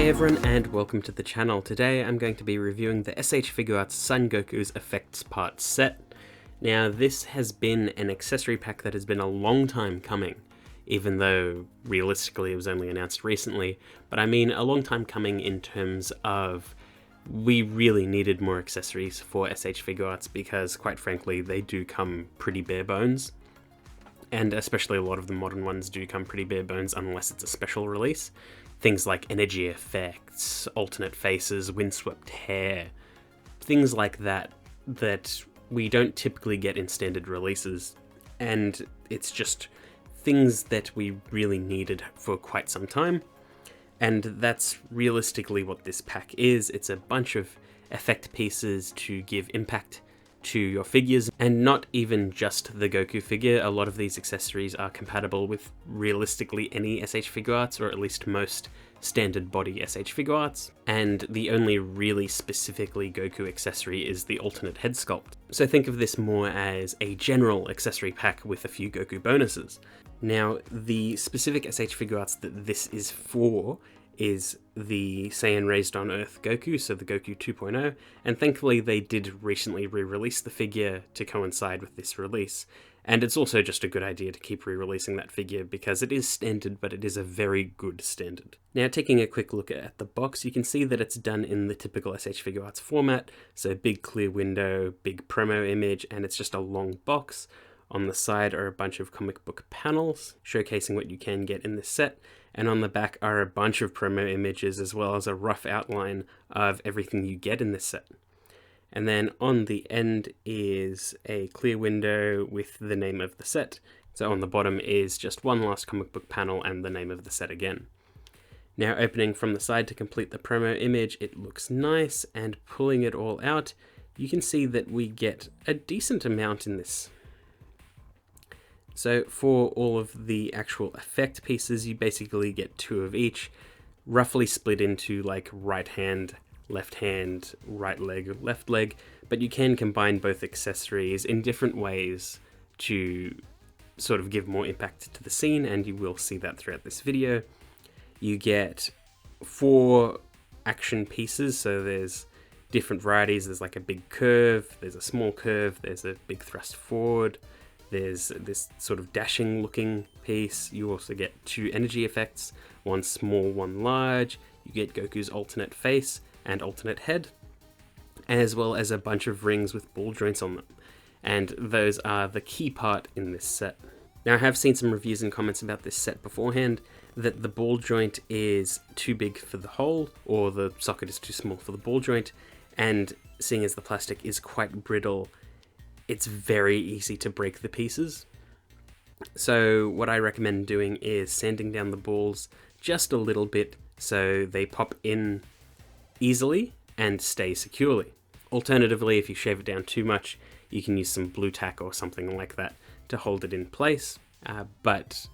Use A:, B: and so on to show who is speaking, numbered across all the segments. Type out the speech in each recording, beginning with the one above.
A: Hey everyone and welcome to the channel. Today I'm going to be reviewing the S.H.Figuarts Son Goku's Effects Part set. Now this has been an accessory pack that has been a long time coming, even though realistically it was only announced recently, but I mean a long time coming in terms of we really needed more accessories for S.H.Figuarts because quite frankly they do come pretty bare bones. And especially a lot of the modern ones do come pretty bare bones unless it's a special release. Things like energy effects, alternate faces, windswept hair, things like that that we don't typically get in standard releases. And it's just things that we really needed for quite some time. And that's realistically what this pack is. It's a bunch of effect pieces to give impact to your figures, and not even just the Goku figure. A lot of these accessories are compatible with realistically any S.H.Figuarts, or at least most standard body S.H.Figuarts, and the only really specifically Goku accessory is the alternate head sculpt. So think of this more as a general accessory pack with a few Goku bonuses. Now, the specific S.H.Figuarts that this is for is the Saiyan Raised on Earth Goku, so the Goku 2.0, and thankfully they did recently re-release the figure to coincide with this release, and it's also just a good idea to keep re-releasing that figure because it is standard, but it is a very good standard. Now, taking a quick look at the box, you can see that it's done in the typical S.H.Figuarts format, so big clear window, big promo image, and it's just a long box. On the side are a bunch of comic book panels showcasing what you can get in this set, and on the back are a bunch of promo images as well as a rough outline of everything you get in this set. And then on the end is a clear window with the name of the set. So on the bottom is just one last comic book panel and the name of the set again. Now opening from the side to complete the promo image, it looks nice, and pulling it all out, you can see that we get a decent amount in this. So for all of the actual effect pieces, you basically get two of each, roughly split into like right hand, right leg, left leg, but you can combine both accessories in different ways to sort of give more impact to the scene, and you will see that throughout this video. You get 4 action pieces, so there's different varieties. There's like a big curve, there's a small curve, there's a big thrust forward, there's this sort of dashing looking piece. You also get 2 energy effects, one small, one large. You get Goku's alternate face and alternate head, as well as a bunch of rings with ball joints on them. And those are the key part in this set. Now, I have seen some reviews and comments about this set beforehand that the ball joint is too big for the hole, or the socket is too small for the ball joint, and seeing as the plastic is quite brittle, it's very easy to break the pieces. So what I recommend doing is sanding down the balls just a little bit so they pop in easily and stay securely. Alternatively, if you shave it down too much, you can use some blue tack or something like that to hold it in place. But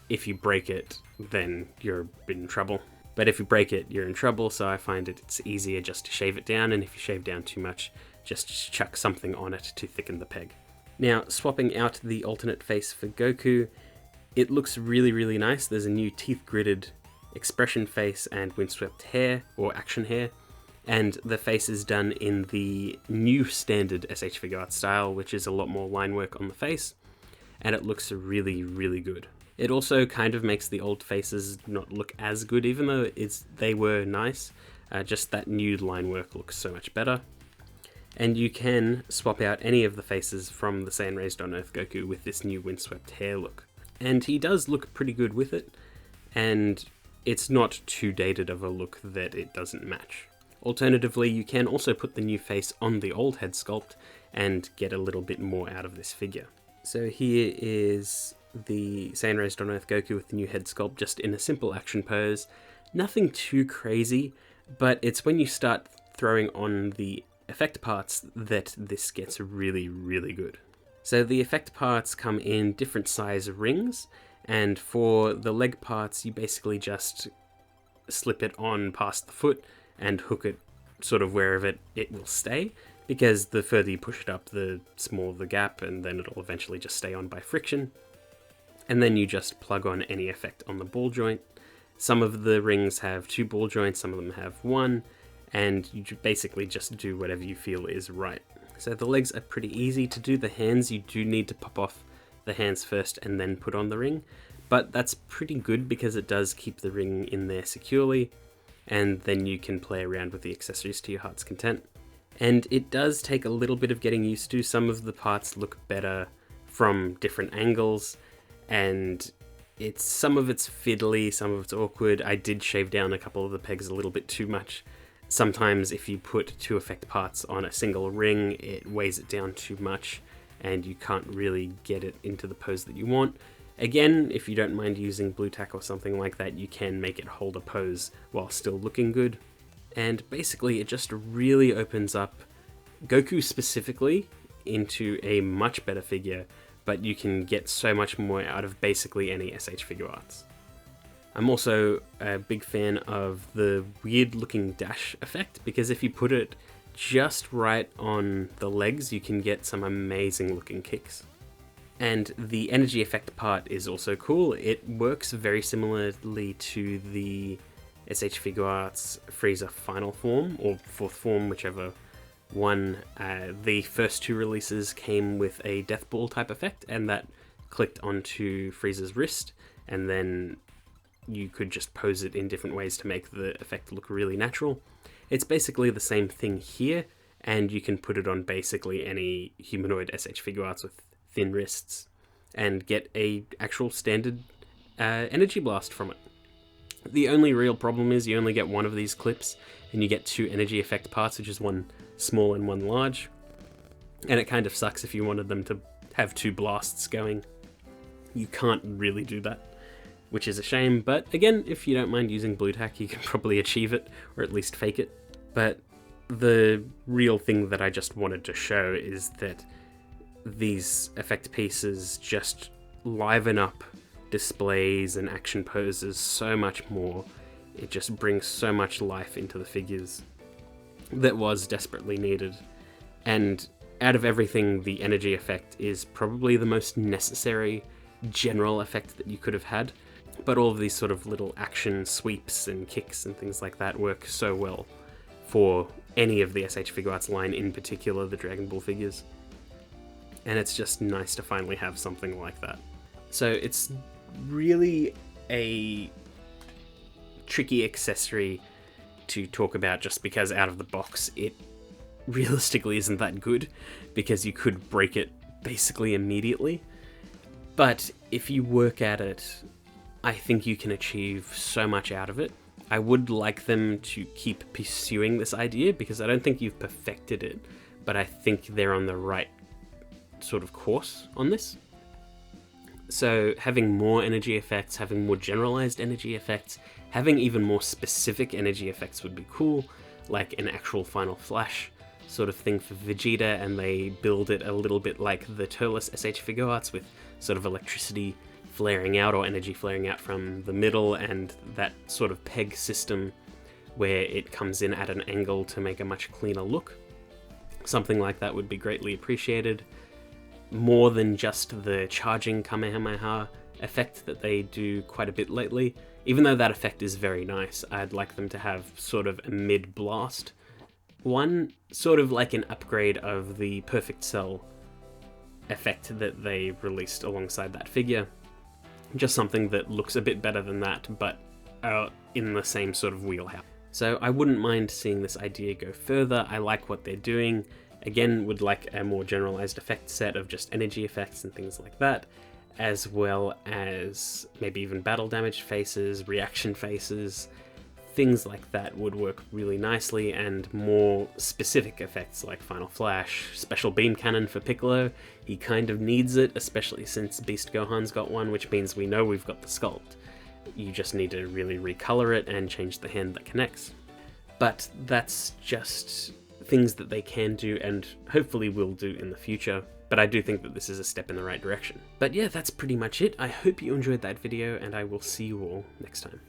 A: if you break it, then you're in trouble. But if you break it, you're in trouble, so I find it's easier just to shave it down, and if you shave down too much, just chuck something on it to thicken the peg. Now, swapping out the alternate face for Goku, it looks really, really nice. There's a new teeth-gritted expression face and windswept hair, or action hair, and the face is done in the new standard S.H.Figuarts style, which is a lot more line work on the face, and it looks really, really good. It also kind of makes the old faces not look as good, even though they were nice. Just that new line work looks so much better. And you can swap out any of the faces from the Saiyan Raised on Earth Goku with this new windswept hair look. And he does look pretty good with it, and it's not too dated of a look that it doesn't match. Alternatively, you can also put the new face on the old head sculpt and get a little bit more out of this figure. So here is the Saiyan Raised on Earth Goku with the new head sculpt, just in a simple action pose. Nothing too crazy, but it's when you start throwing on the effect parts that this gets really, really good. So the effect parts come in different size rings, and for the leg parts you basically just slip it on past the foot and hook it sort of wherever it will stay, because the further you push it up, the smaller the gap, and then it'll eventually just stay on by friction. And then you just plug on any effect on the ball joint, Some of the rings have 2 ball joints, some of them have 1, and you basically just do whatever you feel is right. So the legs are pretty easy to do. The hands, you do need to pop off the hands first and then put on the ring, but that's pretty good because it does keep the ring in there securely, and then you can play around with the accessories to your heart's content. And it does take a little bit of getting used to. Some of the parts look better from different angles, and some of it's fiddly, some of it's awkward. I did shave down a couple of the pegs a little bit too much. Sometimes if you put 2 effect parts on a single ring, it weighs it down too much and you can't really get it into the pose that you want. Again, if you don't mind using blue tack or something like that, you can make it hold a pose while still looking good. And basically it just really opens up Goku specifically into a much better figure, but you can get so much more out of basically any S.H.Figuarts. I'm also a big fan of the weird looking dash effect, because if you put it just right on the legs, you can get some amazing looking kicks. And the energy effect part is also cool. It works very similarly to the S.H.Figuarts Frieza final form, or fourth form, whichever one. The first 2 releases came with a death ball type effect, and that clicked onto Frieza's wrist, and then you could just pose it in different ways to make the effect look really natural. It's basically the same thing here, and you can put it on basically any humanoid S.H.Figuarts with thin wrists and get a actual standard energy blast from it. The only real problem is you only get 1 of these clips, and you get 2 energy effect parts, which is 1 small and 1 large, and it kind of sucks if you wanted them to have 2 blasts going. You can't really do that, which is a shame, but again, if you don't mind using blue tack, you can probably achieve it, or at least fake it. But the real thing that I just wanted to show is that these effect pieces just liven up displays and action poses so much more. It just brings so much life into the figures that was desperately needed. And out of everything, the energy effect is probably the most necessary general effect that you could have had. But all of these sort of little action sweeps and kicks and things like that work so well for any of the S.H.Figuarts line, in particular the Dragon Ball figures. And it's just nice to finally have something like that. So it's really a tricky accessory to talk about, just because out of the box it realistically isn't that good, because you could break it basically immediately. But if you work at it, I think you can achieve so much out of it. I would like them to keep pursuing this idea, because I don't think you've perfected it, but I think they're on the right sort of course on this. So having more energy effects, having more generalized energy effects, having even more specific energy effects would be cool, like an actual Final Flash sort of thing for Vegeta, and they build it a little bit like the Turles S.H.Figuarts with sort of electricity flaring out, or energy flaring out from the middle, and that sort of peg system where it comes in at an angle to make a much cleaner look. Something like that would be greatly appreciated. More than just the charging Kamehameha effect that they do quite a bit lately. Even though that effect is very nice, I'd like them to have sort of a mid-blast one, sort of like an upgrade of the Perfect Cell effect that they released alongside that figure. Just something that looks a bit better than that, but in the same sort of wheelhouse. So I wouldn't mind seeing this idea go further. I like what they're doing. Again, would like a more generalized effect set of just energy effects and things like that, as well as maybe even battle damage faces, reaction faces, things like that would work really nicely, and more specific effects like Final Flash, Special Beam Cannon for Piccolo. He kind of needs it, especially since Beast Gohan's got one, which means we know we've got the sculpt. You just need to really recolor it and change the hand that connects. But that's just things that they can do and hopefully will do in the future. But I do think that this is a step in the right direction. But yeah, that's pretty much it. I hope you enjoyed that video, and I will see you all next time.